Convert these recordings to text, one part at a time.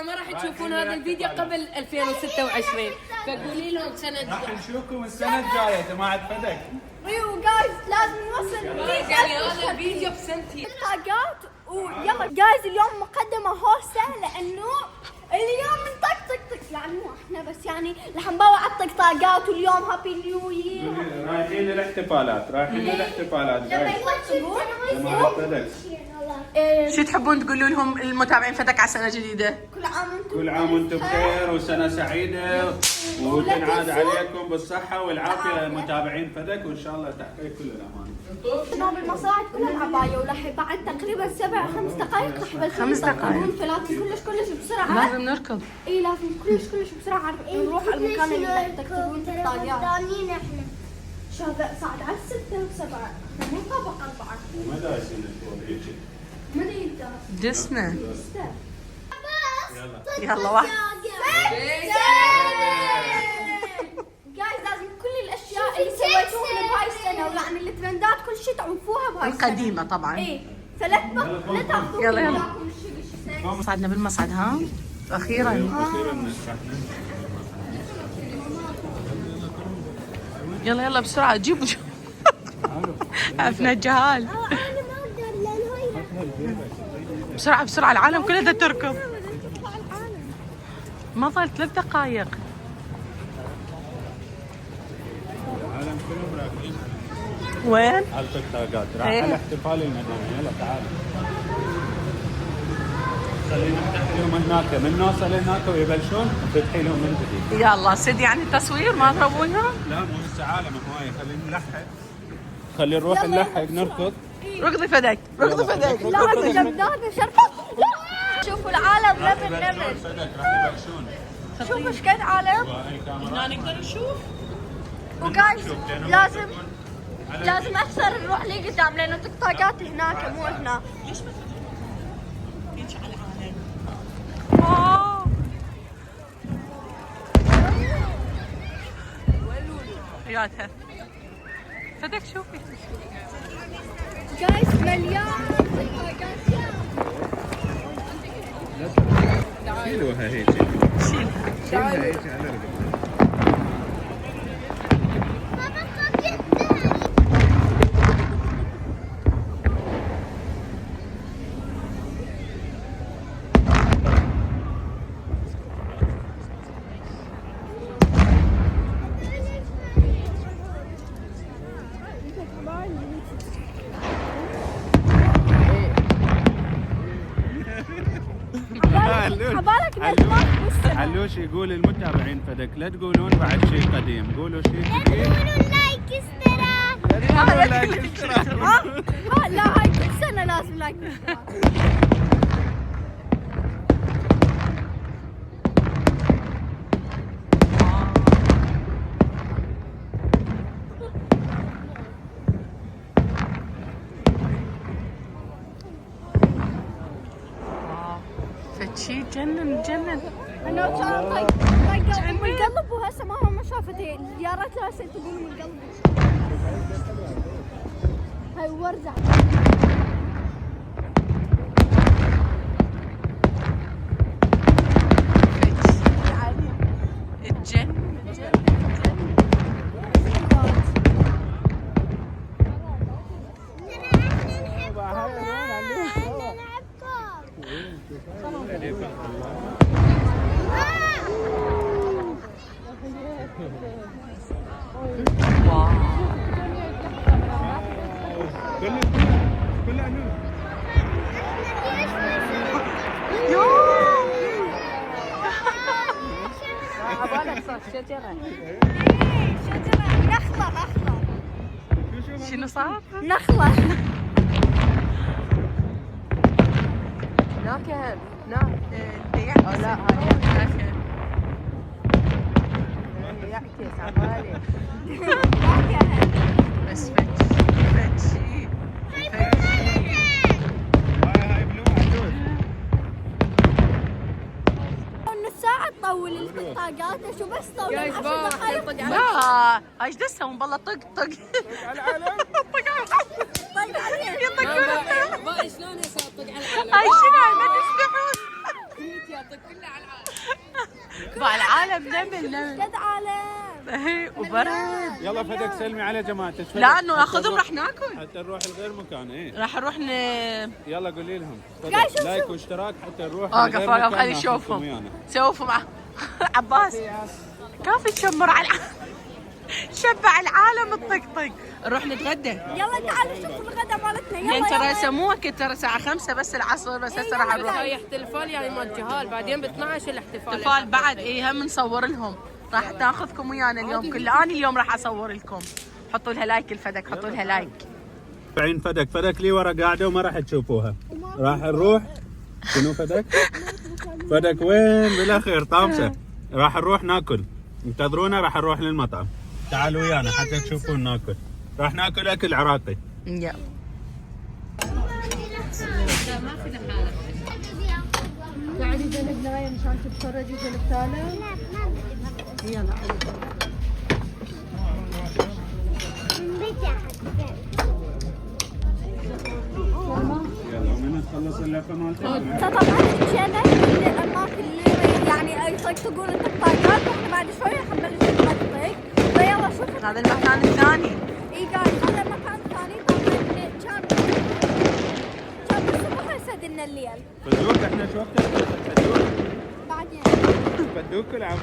ما راح تشوفون هذا الفيديو قبل 2026، فقولي لهم سنة راح نشوفكم السنة الجاية جماعة فدك. ايوه جايز لازم نوصل يعني هذا الفيديو بسنتين. طاقات ويلا جايز اليوم مقدمة هوسة لأنه اليوم نطقطق يعني مو احنا بس يعني رح نبوع الطقطاقات واليوم هابي نيو يير. رايحين للاحتفالات جماعة فدك. شو تحبون تقولوا لهم المتابعين فدك على سنة جديدة؟ كل عام وانتم بخير وسنة سعيدة وتنعاد عليكم بالصحة والعافية متابعين فدك، وإن شاء الله تحقيق كل الأمان. نوم المصاعد كلها عباية ورح بعد تقريبا 5 دقائق رح بلشوا 5 دقائق. فلازم كلش بسرعة. لازم نركض. اي لازم كلش بسرعة نروح على المكان اللي بدك تكتبون الطاقات. شهر صعد على 6 و7 مو طابق 4. وما دايسين الفوق هيك. ما يقدر. دسنا. يلا واحد. جايز لازم كل الاشياء اللي سويتوها بهاي السنة ويعني الترندات كل شيء تعرفوها بهاي السنة. القديمة طبعا. ايه فلا تاخذوا يلا. صعدنا بالمصعد ها؟ أخيرا. يلا بسرعة جيبوا عرفنا الجهال. بسرعة العالم كله دا تركض. ما ظل 3 دقائق. العالم كلهم راكبين وين؟ على الطقطاقات. راح على احتفال المدينة. يلا تعالوا. خلينا نفتح لهم هناك، من نوصل هناك ويبلشون نفتح لهم من جديد. يلا سيد يعني تصوير ما تروونها؟ لا مو لسه عالم هواية. خلينا نلحق. خلينا نروح نلحق نركض. ركضي فدك. لا جبدان شرطة. شوفوا العالم نبل. فدك راح يبلشون. شوفوا ايش قد عالم. هنا نقدر نشوف. وجايز لازم اكثر نروح لي قدام لانه الطاقات هناك مو هنا. ليش ما هيك على العالم؟ واو. حياتها. فدك شوفي. جايز مليان طاقات. شيلوها هيك. شيلها هيك على رقبتها. علوش يقول المتابعين فدك لا تقولون بعد شيء قديم، قولوا شيء جديد. لايك اشتراك. لا هاي كل سنة لازم لايك اشتراك. شيء جنن. انا كان طاق القلب وهسه ماما ما شافت الزيارات هسه تقول من القلب. هاي ورزع. كلها نور. عبالك صار شجرة. نخلة. شنو صار؟ نخلة. ناكهة. لا هاي يعكس عبالي. بس فتشي. هاي بلو عدود. نص ساعة تطول الطاقات شو بس طول 10 دقائق. لا ايش دسهم والله طق على العالم. طق عليه. ما شلون يصير طق على العالم؟ هاي شنو ما تستحون. طق كله على عالم نمل قد عالم. اهي وبرد. يلا فدك سلمي على جماعتك. لا انه ناخذهم راح ناكل. حتى نروح لغير مكان. ايه راح نروح يلا قولي لهم قاعد شوف لايك شوف. واشتراك حتى نروح اوقف لغير اوقف مكان خلي ناخذكم نشوفهم. ويانا. شوفوا مع عباس كافي تشمر على شبع العالم الطقطق. نروح نتغدى. يلا تعالوا شوفوا الغدا مالتنا. لان يلا ترى يلا. سموها كنت ترى الساعة 5 بس العصر بس هسه راح نروح. هاي احتفال يعني مال جهال، بعدين ب 12 الاحتفال. احتفال بعد اي هم نصور لهم. راح تاخذكم ويانا اليوم كله. انا اليوم راح اصور لكم. حطوا لها لايك الفدك، حطوا لها لايك. بعين فدك لي ورا قاعده وما راح تشوفوها. راح نروح. شنو فدك؟ فدك وين بالاخير طامسه. راح نروح ناكل. انتظرونا راح نروح للمطعم. تعالوا ويانا حتى تشوفون ناكل. راح ناكل اكل عراقي. يلا قاعد يجنب نايم مشان تتفرجي جنب تالا. يلا يلا ومن تخلص اللفه مالتك. طبعا مشينا كل الاماكن اللي يعني يطقطقون الطقطقات. واحنا بعد شوي حنبلش نطقطق. فيلا شوفوا هذا المكان الثاني. اي قاعد هذا المكان الثاني. طبعا كان الصبح يسد لنا الليل. فدوك احنا شو وقت فدوك. بعدين فدوك العب.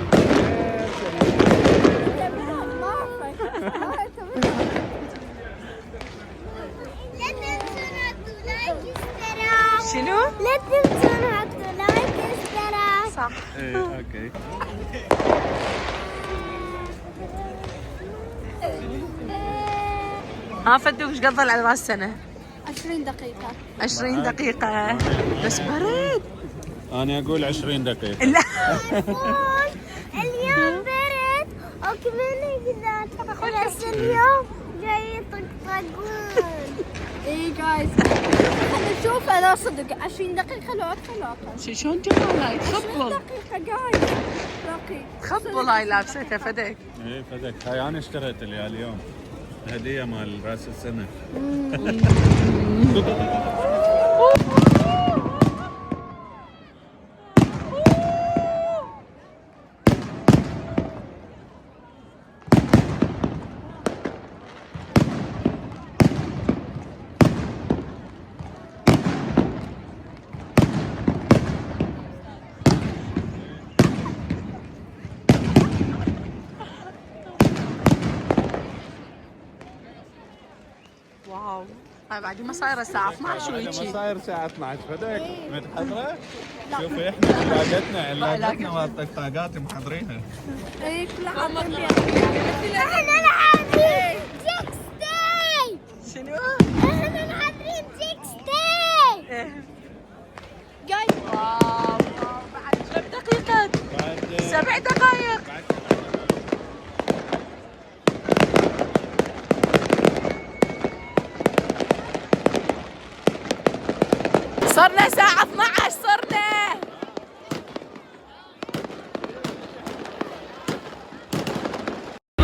تمام ما اعرفك. شنو؟ لا تنسون حطوا لايك واشتراك. صح. ايه اوكي. ها فدوك ايش قد ضل على راس السنة؟ 20 دقيقة. 20 دقيقة بس برد. انا اقول 20 دقيقه. لا اليوم برد وكمان نقدر بس اليوم جاي يطقطقون. اي جايز خلينا نشوف. انا صدق 20 دقيقة لو اكثر. شلون جمال هاي 20 تخبل. دقيقة جايز. دقيقة. تخبل هاي لابستها فدك. ايه فدك هاي انا اشتريت لي اليوم هديه مال راس السنه. واو هاي بعد ما صايرة الساعة 12 ما ويجي. صاير الساعه 12 فدك متحضره. شوفي احنا علاقتنا مال الطقطقات محضرينها. اي كلها عاملين. احنا نحضرين جيكس داي. شنو؟ احنا نحضرين جيكس داي. جايز واو بعد كم دقيقة؟ بعد 7 دقائق. صرنا الساعة 12 صرنا.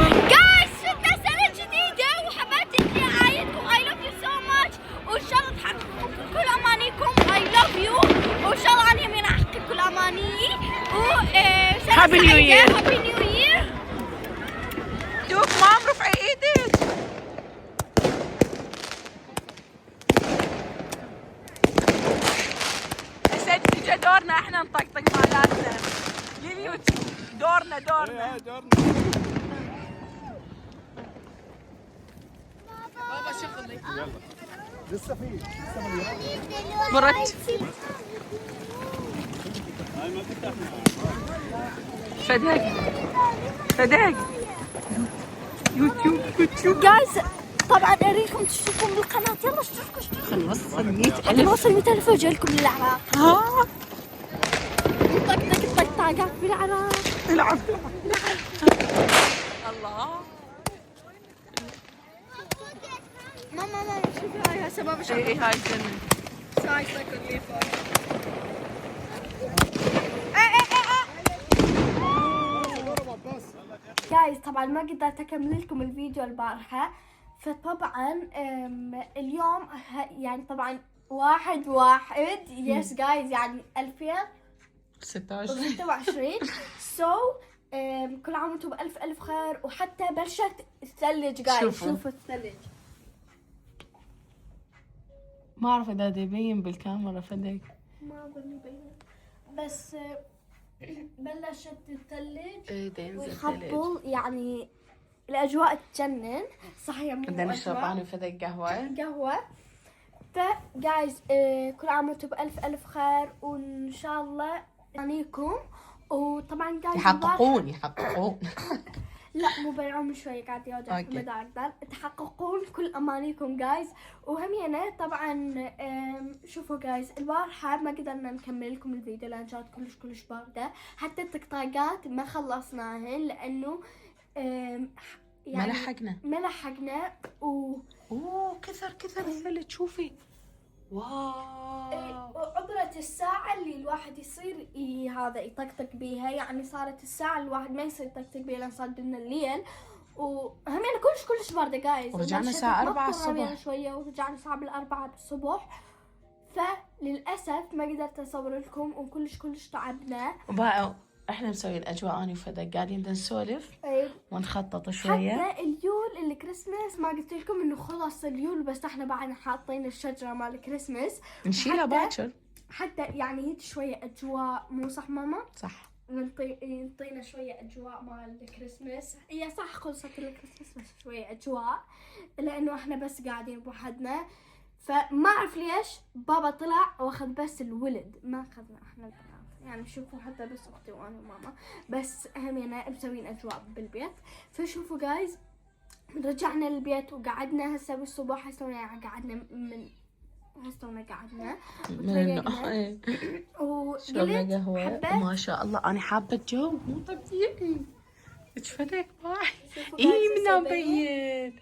جايز شفنا سنة جديدة وحبيت اني اعايدكم I love you so much. وان شاء الله تحققوا كل امانيكم I love you. وان شاء الله اني من احقق كل امانيي. Happy New Year. هابي نيو يير. دوك مام رفعي ايدك. هسه اجى دورنا احنا نطقطق مالاتنا لليوتيوب. دورنا إيه، دورنا. بابا شغلي. مرت هاي ما فتحنا. فدك فدك يوتيوب. جايز طبعا اريكم تشتركون بالقناة. يلا اشتركوا خلص 100,000. نوصل 200,000 واجي لكم للعراق. ها نطقطق الطقطقات بالعراق. العب الله. ماما شوفي هاي هسه بابا شغل. اي هاي الجنة. ساي سكر لي فوق. جايز طبعا ما قدرت اكمل لكم الفيديو البارحة. فطبعا اليوم يعني طبعا 1/1 يس جايز يعني 2026 سو كل عام وانتم بألف ألف خير. وحتى بلشت الثلج جايز، شوفوا الثلج. ما اعرف اذا يبين بالكاميرا فدك. ما أظن يبين، بس بلشت الثلج ويخبل، يعني الأجواء تجنن. صحيح مو بدنا نشرب أجواء انا وفدك قهوة. قهوة. فجايز كل عام وانتم بألف ألف خير، وإن شاء الله أمانيكم. وطبعا جايز يحققون لا مو بالعمر شوي قاعد يوجع في المدار. تحققون كل امانيكم جايز. وهم يعني طبعا شوفوا جايز البارحه ما قدرنا نكمل لكم الفيديو لان كانت كلش بارده. حتى التقطاقات ما خلصناهن لانه يعني ما لحقنا اوه كثر الثلج شوفي. واو. وعبرة الساعة اللي الواحد يصير هذا يطقطق بيها، يعني صارت الساعة الواحد ما يصير يطقطق بيها لان صار لنا الليل. وهم يعني كلش باردة جايز. ورجعنا الساعة 4 الصبح شوية، ورجعنا الساعة 4 بالصبح. فللأسف ما قدرت أصور لكم وكلش تعبنا. وبقى احنا مسوي الاجواء انا وفدك قاعدين نسولف ونخطط شوية. حتى اليول الكريسماس ما قلت لكم انه خلص اليول، بس احنا بعدنا حاطين الشجرة مال الكريسماس نشيلها باكر. حتى يعني هيك شوية اجواء، مو صح ماما؟ صح. ينطينا شوية اجواء مال الكريسماس. هي صح خلصت الكريسماس بس شوية اجواء لانه احنا بس قاعدين بوحدنا. فما اعرف ليش بابا طلع واخذ بس الولد، ما اخذنا احنا البنات. يعني شوفوا حتى بس اختي وانا وماما بس همينا مسوين اجواء بالبيت. فشوفوا جايز رجعنا للبيت وقعدنا هسه بالصبح. هسه قعدنا وتريقنا شربنا قهوة ما شاء الله. انا حابة الجو مو طبيعي. ايش فدك باي منا مبين.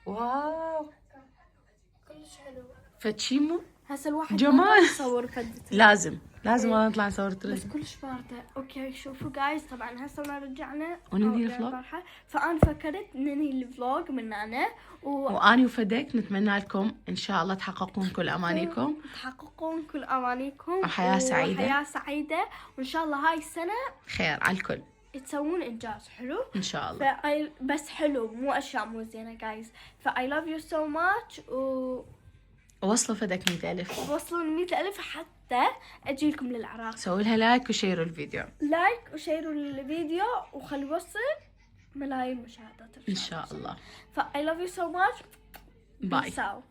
واو كلش حلو. فشي مو هسه الواحد جمال. يصور فدتي. لازم نطلع نصور بس ترند. كلش باردة. اوكي شوفوا جايز طبعا هسه رجعنا وننهي الفلوج. فانا فكرت ننهي الفلوج من هنا واني وفدك نتمنى لكم ان شاء الله تحققون كل امانيكم. وحياة سعيدة. وان شاء الله هاي السنة خير على الكل. تسوون انجاز حلو ان شاء الله. بس حلو مو اشياء مو زينة جايز. I love you so much. ووصلوا فدك 100,000. وصلوا 100,000 حتى اجيلكم للعراق. سووا لها لايك وشيروا الفيديو. وشيروا الفيديو وخلوا يوصل ملايين مشاهدات ان شاء الله. I love you so much. باي. Peace out.